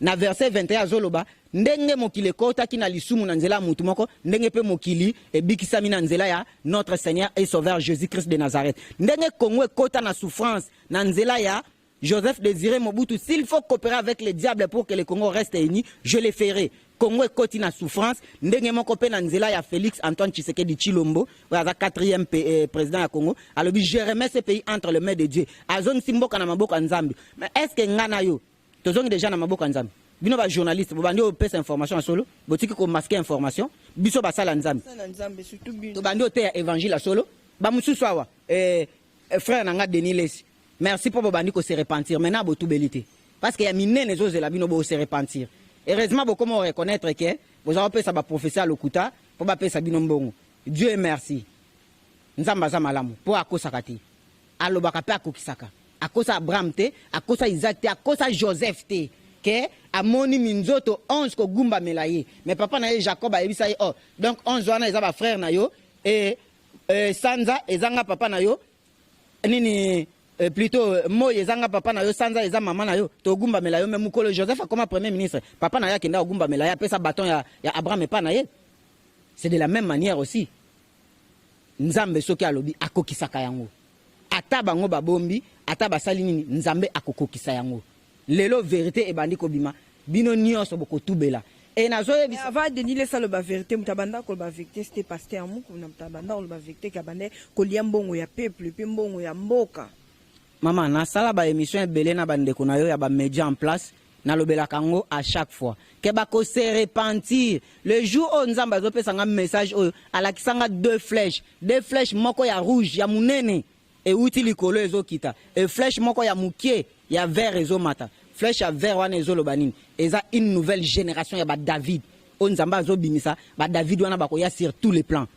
Na verset 21 zoloba ndenge mokili kota ki na lisumu na nzela mutu moko ndenge pe mokili e bikisami na nzela ya notre Seigneur et Sauveur Jésus-Christ de Nazareth. Ndenge Congo kota na souffrance na nzela ya Joseph Désiré Mobutu, s'il faut coopérer avec les diables pour que le Congo reste uni, je le ferai. Congo ekoti na souffrance ndenge moko pe na nzela ya Félix Antoine Tshisekedi Tshilombo oya 4e président ya Congo alobi je remets ce pays entre les mains de Dieu azongi simboka na maboko nzambe mais est-ce que ngana yo tozongi déjà na maboko nzambe bino ba journaliste bo bandi o pesa information à solo botiki ko masquer information biso ba sala nzambe to bandi o te ya évangile à solo ba mususu awa frère nanga Denis Lesi merci pour bo bandi ko se repentir maintenant bo tout belité parce que ya minene zo zela bino bo se repentir. Heureusement, comment reconnaître que vous avez fait ça professeur Lokuta pour pas ça binombongo. Dieu merci. Nzamba za malamu pour akosakati. Alobaka pe akokisaka. Akosa Abraham te, akosa Isaac te, akosa Joseph te. Que amoni minzoto 11 ko gumba melaye. Mais papa na Jacob a ebisa oh. Donc 11 wana ezaba frère na yo et Sanza ezanga papa na yo. Nini plutôt moi ezanga papa na yo Sanza eza maman na yo to gumba mela yo même mukolo Joseph comme premier ministre papa na ya kenda gumba mela ya pesa bâton ya Abraham pa na ye. C'est de la même manière aussi nzambe soki alobi akokisaka yango ata bango babombi ata basali nini nzambe akokokisa yango lelo vérité ebandi kobima bino nyonso bokotubela et nazo avant Denis Lesa le ba vérité mutabanda ko ba vérité c'était pasteur muko na mutabanda le ba vérité kabande ko liambongo ya peuple pe mbongo ya mboka. Maman, na sala ba émission belé na bande ko na yo ya ba média en place na lobela kango à chaque fois. Ke ba ko se repentir. Le jour où nzamba zo pesa nga message o ala kisanga deux flèches moko ya rouge ya munene et uti likolo ezo kita. Et flèche moko ya mukie ya vert ezo mata. Flèche ya vert wana ezo lobanini. Eza une nouvelle génération ya ba David. O nzamba zo bimisa ba David wana ba ko ya sur tous les plans.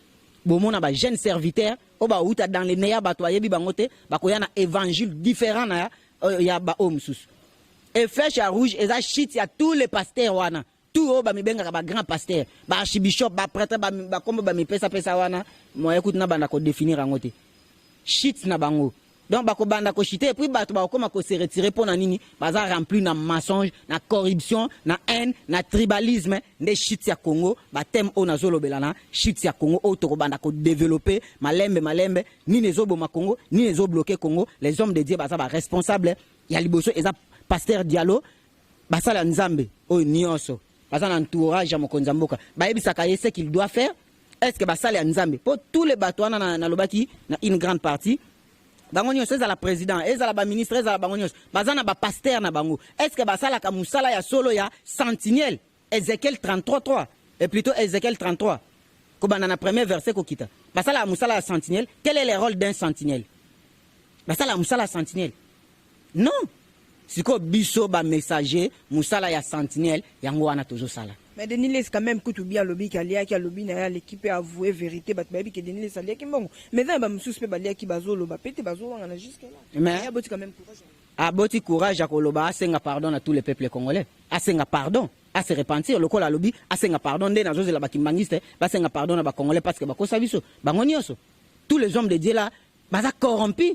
Bomona ba jeune serviteur oba uta dans les neya bato yebi bangote bakoya na évangile différent na ya ba omsus et flèche à rouge eza shit ya tous les pasteurs wana tout oba mibenga ba grand pasteur ba archbishop ba prêtre ba kombo ba mipesa pesa wana mo écoute na banda ko définir angote shit na bango donc bako banda ko shité et puis bato ba koma ko se retirer pour na nini baza rempli na mensonge na corruption na haine na tribalisme nde shit ya Congo ba thème ona zolobelana shit ya Congo auto ko banda ko développer malembe ni nezo boma Congo ni nezo bloquer Congo les hommes de Dieu baza ba responsable ya liboso eza pasteur Diallo basala nzambe o nyonso baza na entourage ya mokonza mboka ba yebisaka ye ce qu'il doit faire est-ce que basala nzambe pour tous les bato wana na lobaki na une grande partie bango nyonso eza la président eza la ba ministre eza la bango nyonso bazana ba pasteur na bango est-ce que basala ka musala ya solo ya sentinelle Ézéchiel 33:3 et plutôt Ézéchiel 33 ko bana na premier verset ko kita basala musala ya sentinelle quel est le rôle d'un sentinelle basala musala sentinelle non siko biso ba messager musala ya sentinelle yango wana tozo sala. Mais Denis Lesa quand même que tu bien lobby qui a lobby na l'équipe a avoué vérité bat baby que Denis Lesa lia ki mbongo mais ça ba mususu pe ba lia ki bazolo ba pete bazolo ngana jusque là mais aboti quand même courage aboti courage à koloba asenga pardon à tous les peuples congolais asenga pardon à se repentir le kola lobby asenga pardon nde na zozela ba kimbangiste basenga pardon na ba congolais parce que ba kosa biso bango nyonso tous les hommes de Dieu là baza corrompus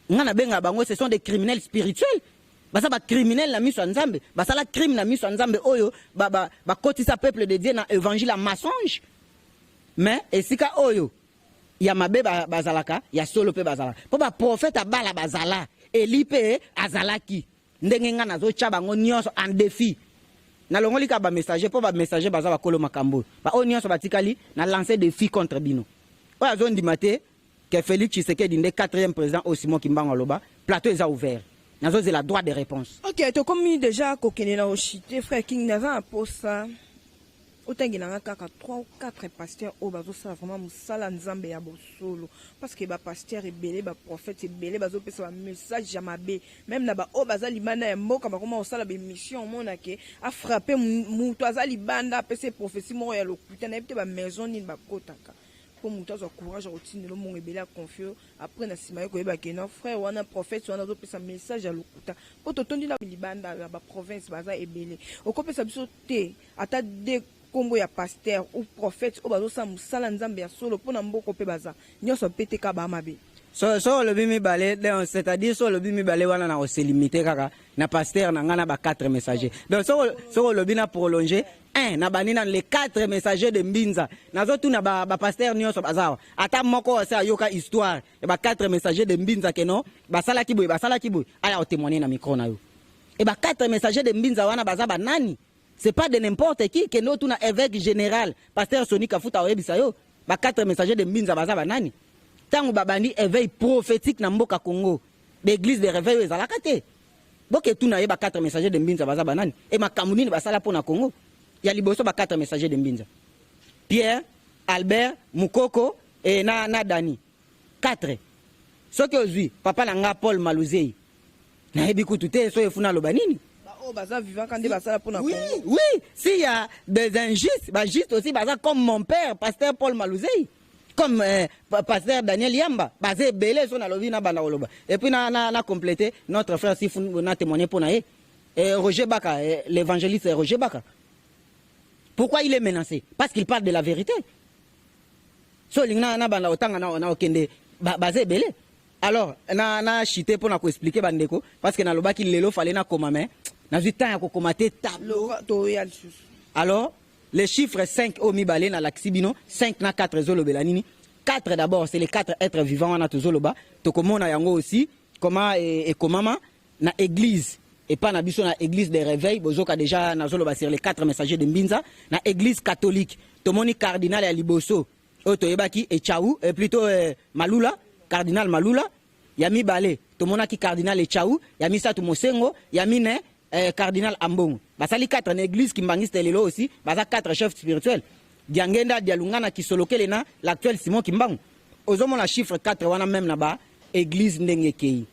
ngana benga bango ce sont des criminels spirituels. Basa ba criminel na miso nzambe basala crime na miso nzambe oyo ba kotisa peuple de Dieu na évangile à mensonge mais esika oyo ya mabe bazalaka ya solo pe bazala po ba prophète abala bazala Elipe azalaki ndenge nga nazo cha bango nyonso en défi na longoli ka ba messager po ba messager bazala kolo makambo ba o nyonso batikali na lancer défi contre bino oya zone di maté que Félix Tshisekedi ndé 4e président au Simon Kimbango loba plateau est ouvert. C'est la droit de réponse. Ok, tu comme déjà coquiner na ochité frère King Nava pour ça. Autant qu'il y a 3 ou 4 pasteurs au bazo ça vraiment musala nzambe ya bosolo parce que ba pasteur est belé ba prophète est belé bazo pesa un message jamabe même na ba o bazali banda ya mboka ba comment osala ba mission mona ke a frapper muto azali banda pesa prophétie mo ya lokuta na ebite ba maison ni ba kotaka. Pour monter au courage au tine le monde est confiant après na simaye ko eba ke non frère wana prophète wana zo pesa message à lokuta pour to tondi la libanda la province baza ebele o ko pesa biso te ata de kombo ya pasteur ou prophète o bazo sa musala nzambe ya solo pona mboko pe baza nyoso pete ka ba mabe so le bimi balé c'est-à-dire so le bimi balé wana na se limiter kaka na pasteur na ngana ba 4 messagers donc so le bina prolonger un na banina les 4 messagers de Mbinza nazo tuna ba pasteur nyonso bazawa ata moko sa yoka histoire e ba 4 messagers de Mbinza keno basala kiboy aya o témoigner na micro na yo e ba 4 messagers de Mbinza wana bazaba nani c'est pas de n'importe qui que nous tuna évêque général pasteur Soni Kafuta oyebisa yo ba 4 messagers de Mbinza baza banani tangu babandi éveil prophétique na mboka Congo l'église de réveil ezalaka te boke tuna ye ba 4 messagers de Mbinza baza banani et makambo nini basala pona Congo ya liboso ba 4 messagers de Mbinza Pierre Albert Mukoko et na Dani 4 soki ozwi papa na nga Paul Maluzei na yebi kutu te so efuna loba nini. Oui, oui, s'il y a des injustes, bah juste aussi, bah, comme mon père, pasteur Paul Maluzei, comme pasteur Daniel Yamba, bah c'est belé son alovina balaoloba. Et puis na complété notre frère si n'a témoigné pour naé, Roger Baka, l'évangéliste Roger Baka. Pourquoi il est menacé? Parce qu'il parle de la vérité. So na banda otanga na okende bah c'est belé. Alors na chité pour na ko expliquer bandeko parce que na loba ki lelo fallait na komame. Alors, les chiffres 5 au Mibale na Laxibino, 5 na 4 Zolobelanini. 4 d'abord, c'est les 4 êtres vivants na Zoloba. Tokomona yango aussi, comment et comment na église. Et pas na biso na église des réveils, bozoka déjà na Zoloba sur les 4 messagers de Mbinza. Na église catholique, tomoni cardinal ya Liboso, Otoyebaki et Chaou, et plutôt Malula, cardinal Malula. Yami Balé, tomona ki cardinal et Chaou, Yami Satou Mosengo, Yami Ne. Cardinal Ambong. Basali 4 en église qui mbangiste lelo aussi, basa 4 chefs spirituels. Diangenda Dialungana qui soloke lena l'actuel Simon Kimbang. Ozomo la chiffre 4 wana même là-bas, église ndengekei.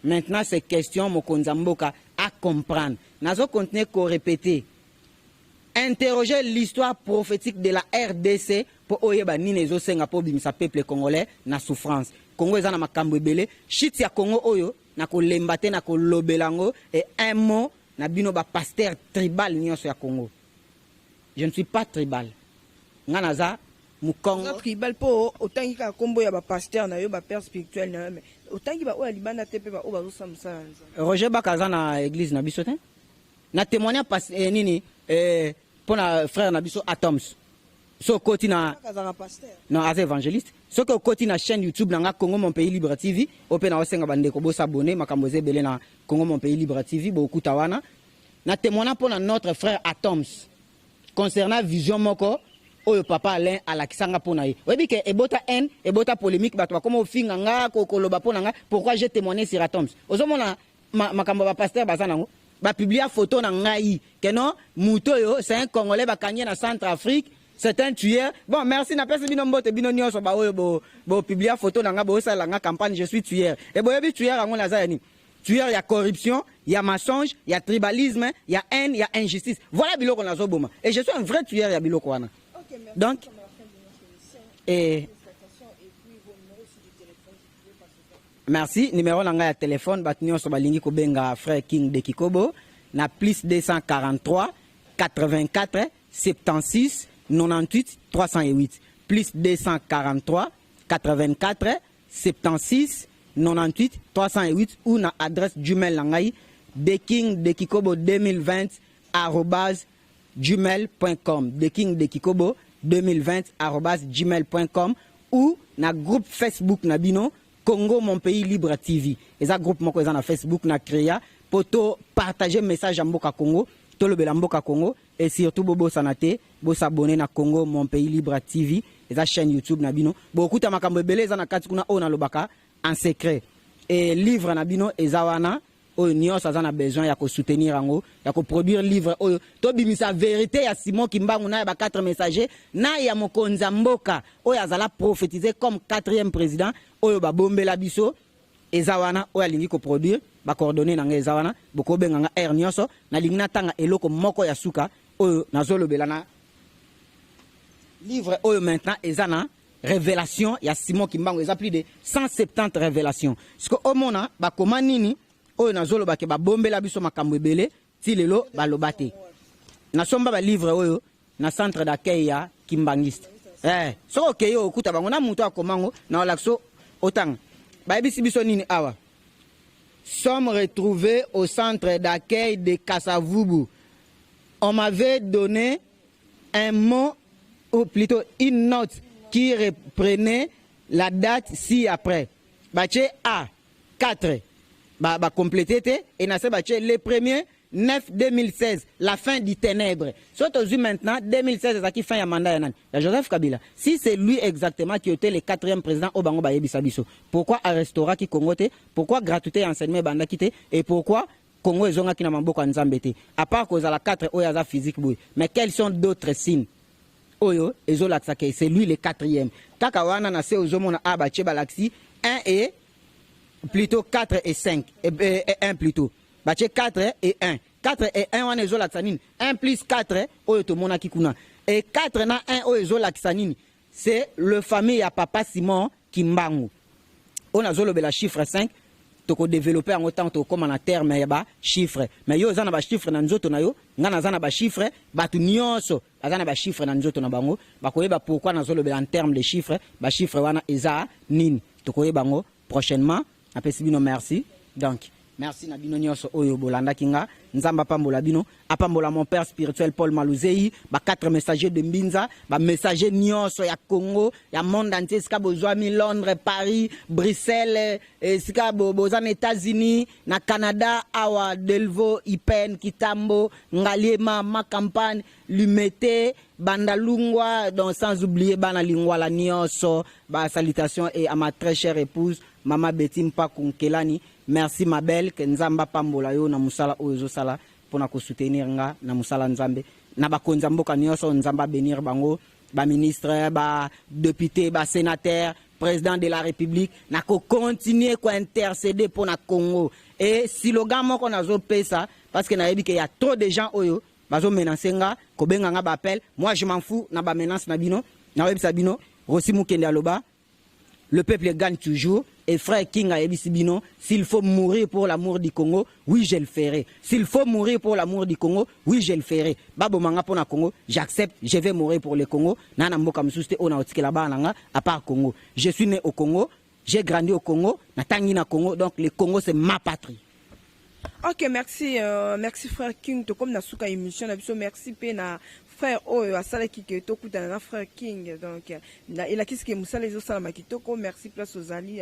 Maintenant c'est question mokonzamboka à comprendre. Nazo continuer ko répéter. Interroger l'histoire prophétique de la RDC pour oyeba nini ezo senga po bimisa peuple congolais na souffrance. Congo ezana makambo ebele, shit ya Congo oyo na ko lembate na ko lobelango et un mot na bino ba pasteur tribal nyonso ya Congo. Je ne suis pas tribal. Nganaza mukongo tribal po otangi ka kombo ya ba pasteur na yo ba père spirituel na mais otangi ba o ya libanda te pe ba o ba zo samsa. Roger Bakaza na église na biso te. Na témoigner pas nini pour na frère na biso Atoms. So koti na non as évangéliste. So ko koti na chaîne YouTube na Congo mon pays libre TV, opena osenga bande ko bo s'abonner makambo zebele na Congo mon pays libre TV bo kutawana. Na témoignant pour notre frère Atoms concernant vision moko oyo papa Alain alakisanga pona ye. Webi ke ebota haine, ebota polémique bato comme ofinga nga ko koloba pona nga pourquoi j'ai témoigné sur Atoms. Ozomona makambo ba pasteur bazanango ba publier photo na ngai que non muto yo c'est un congolais ba kanye na Centrafrique. C'est un tueur. Bon, merci. Na pesi bino mbote bino nyonso ba oyo bo publier photo na nga bo sala nga campagne je suis tueur. Et bo yebi tueur ango naza yani. Tueur ya corruption, il y a mensonge, il y a tribalisme, il y a haine, il y a injustice. Voilà biloko nazo boma. Et je suis un vrai tueur ya biloko wana. OK, merci. Donc et merci, numéro na nga ya téléphone bat nyonso balingi ko benga frère King de Kikobo na plus 243 84 76 98 308 plus 243 84 76 98 308 ou na adresse Gmail langai dekingdekikobo 2020 @gmail.com dekingdekikobo 2020 @gmail.com ou na groupe Facebook na bino Congo mon pays libre TV. Et ça groupe moko eza na Facebook na créa poto partager message à Mboka Congo. Le Belamboka Congo et surtout bobo sanate bo s'abonner na Congo mon pays libre TV et sa chaîne YouTube nabino beaucoup ta makambo beleza na kati kuna ona lobaka en secret et livre nabino ezawana o nyos azana besoin ya ko soutenir ango ya ko produire livre o to bimisa vérité ya Simon Kimbangu na ba 4 messagers na ya mokonza mboka o yazala prophétiser comme 4e président o ba bombela biso ezawana o alingi ko produire ba coordonner na ngezawana boko benga nga air nyonso na lingna tanga eloko moko ya suka oyo nazolobela na livre oyo maintenant ezana révélation ya Simon Kimbangu eza plus de 170 révélations parce que au mona ba koma nini oyo nazoloba ke ba bombela biso makambo ebele ti lelo ba lobate na somba ba livre oyo na centre d'accueil ya Kimbangiste so okay yo okuta bango na muto akomango na olakso otanga ba ebisi biso nini awa. Sommes retrouvés au centre d'accueil de Kassavubu. On m'avait donné un mot, ou plutôt une note qui reprenait la date ci-après. Baché A, 4. Complété, et na se baché le 1er 9-2016, la fin du ténèbre. Surtout maintenant, 2016, c'est qui fin ya mandat yanan. Joseph Kabila. Si c'est lui exactement qui était le 4e président au Bango Bayebi Sabiso, pourquoi arrestera qui Congote? Pourquoi gratuité enseignement banda quitté? Et pourquoi Congo et Zonga qui n'a pas nzambete? À part cause à la 4 oyaza physique boui. Mais quels sont d'autres signes? Oyo, c'est lui le 4e. Kakawana na se ozomona abache balaxi 1 et plutôt 4 et 5 et 1 plutôt. Bache 4 et 1. 4 et 1 wana ezolaksanini. 1 plus 4 oyo to mona kikuna. Et 4 na 1 oyo ezolaksanini. C'est le famille à papa Simon Kimbangu. On a zolo la chiffre 5. Toko développer en autant to comme en terme ya chiffre. Mais yo zana ba chiffre na nzoto na yo, ngana zana ba chiffre, batu nyonso azana ba chiffre na nzoto na bango, bakoyeba pourquoi na zolo en terme de chiffre, ba chiffre wana eza nini. Toko bango prochainement. Apesi bino merci. Donc merci na bino nyonso oyo bolanda kinga nzamba pambola bino apambola mon père spirituel Paul Maluzei ba 4 messagers de Mbinza ba messager nyonso ya Congo ya monde entier ska bozwami Londres Paris Bruxelles ska bozana États-Unis na Canada awa Delvo Ipen Kitambo Ngaliema Makampagne Lumete Bandalungwa donc sans oublier bana lingwa la nyonso ba salutation et à ma très chère épouse Mama Betty Mpa Kunkelani. Merci ma belle que nzamba pambola yo na musala oyo sala pona ko soutenir nga na musala nzambe na ba konzamboka nyonso nzamba bénir bango ba ministre ba député ba sénateur président de la République na ko continuer ko intercéder pour na Congo et slogan moko nazo pesa parce que na yebi que y a trop de gens oyo bazo menacer nga ko benga nga ba appel moi je m'en fous na ba menace na bino na webi sabino Rossi Mukende aloba le peuple gagne toujours. Et frère King a Ebisibino, s'il faut mourir pour l'amour du Congo, oui, je le ferai. S'il faut mourir pour l'amour du Congo, oui, je le ferai. Babo manga pour na Congo, j'accepte, je vais mourir pour le Congo. Nana mboka msuste ona otike là-bas nanga à part Congo. Je suis né au Congo, j'ai grandi au Congo, na tangi na Congo, donc le Congo c'est ma patrie. Ok, merci, merci frère King. To comme na suka émission na biso merci pe na frère oyo asala kike to kuta na frère King donc il a qu'est-ce que musala les osala makitoko merci place aux ali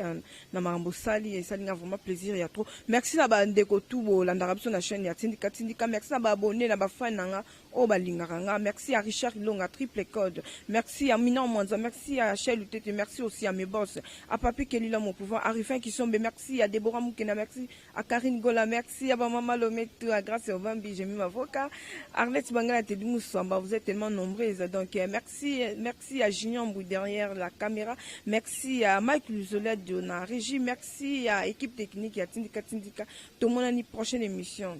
na marambo sali et ça n'a vraiment plaisir il y a trop merci na ba ndeko tubo landara biso na chaîne ya tindika merci na ba abonné na ba fan nga o balinganga merci à Richard Longa triple code merci à Minan Mwanza merci à Chel Utete merci aussi à mes boss à Papi Kelila mon pouvoir à Rifin qui sont merci à Deborah Mukena merci à Karine Gola merci à Maman Lometu à Grâce au Bambi j'ai mis ma voca Arlette Bangala Tedimou Samba vous êtes tellement nombreuses donc merci à Junior Mbou derrière la caméra merci à Mike Luzola de la régie merci à équipe technique à Tindika tout le monde à une prochaine émission.